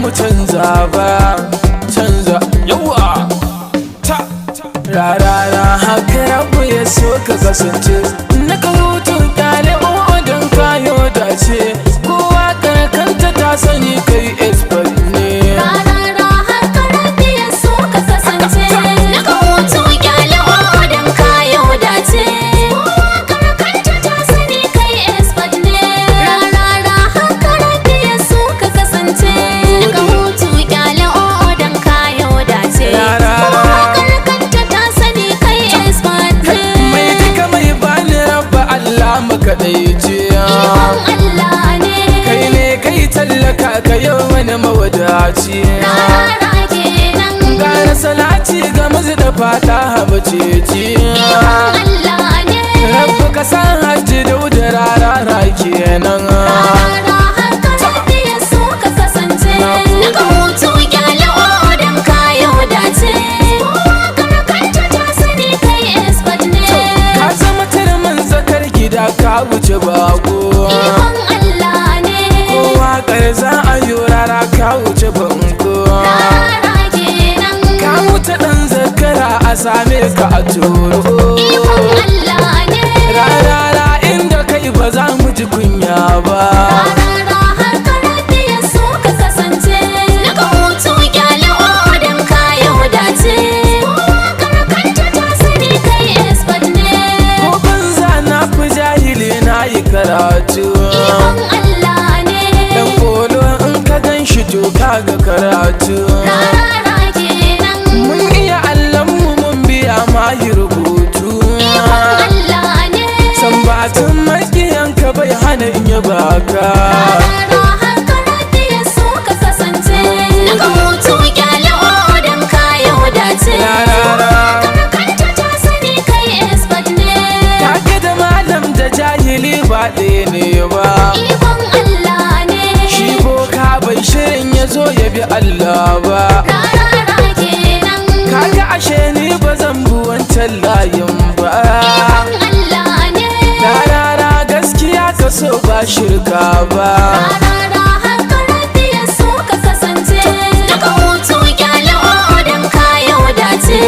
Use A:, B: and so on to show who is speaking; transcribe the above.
A: mu canza ba, canza yawa ta rarara haka rabu ya so ka kasance na ka hutu kyale don kayo dace kowa karkanta ta sani kai expert ne.
B: Rarara haka rabu ya so ka kasance na ka hutu kyale don kayo dace kowa karkanta ta sani kai expert ne. Rarara haka rabu ya so ka kasance na ka hutu kyale don kayo dace kowa karkanta ta sani kai expert ne.
A: Mai duka mai bani rabba Allah makaɗaici,
B: Ikon Allah ne
A: kai ne kai tallaka ka yau wani mawadaci.
B: rarara kenan.
A: Gara salati ga mazu da fata habaceci,
B: Ikon Allah ne
A: rabba ka san hajji da rarara kenan.
B: rarara haka rabi ya so ka kasance na ka hutu kyale don kayo dace kowa karkanta ta sani kai expert ne.
A: Ka zama turmin zakar gida ka wuce bako,
B: Ikon Allah ne
A: kowa za a yi rara ka wuce banko.
B: rarara kenan.
A: Ka wuce ɗan zakara a same ka a turo.
B: Ikon Allah ne
A: Rarara inda kai ba za mu ji kunya ba.
B: rarara haka rabi ya so ka kasance na ka hutu kyale don kayo dace kowa karkanta ta sani kai expert ne.
A: Ko banza na fi jahili na yi karatu.
B: Ikon Allah ne
A: Dan kolo in ka gan shi to kaga karatu.
B: rarara kenan.
A: Mun iya Allahnmu mun biya ma yi rubutu.
B: Ikon Allah ne
A: San batun makiyanka bai hana in yi baka.
B: rarara haka rabi ya so ka kasance na ka hutu kyale don kayo dace
A: Rarara.
B: karkanta ta sani kai expert ne.
A: Kage da malam da jahili ba ɗaya ne ba.
B: Ikon Allah ne
A: Shi boka bai shirin ya zo ya bi Allah ba.
B: rarara kenan.
A: Kaga ashe ni ba zan bi wancan layin ba.
B: Ikon Allah ne
A: Rarara gaskiya ka so ba shirka ba.
B: rarara haka rabi ya so ka kasance na ka hutu kyale don kayo dace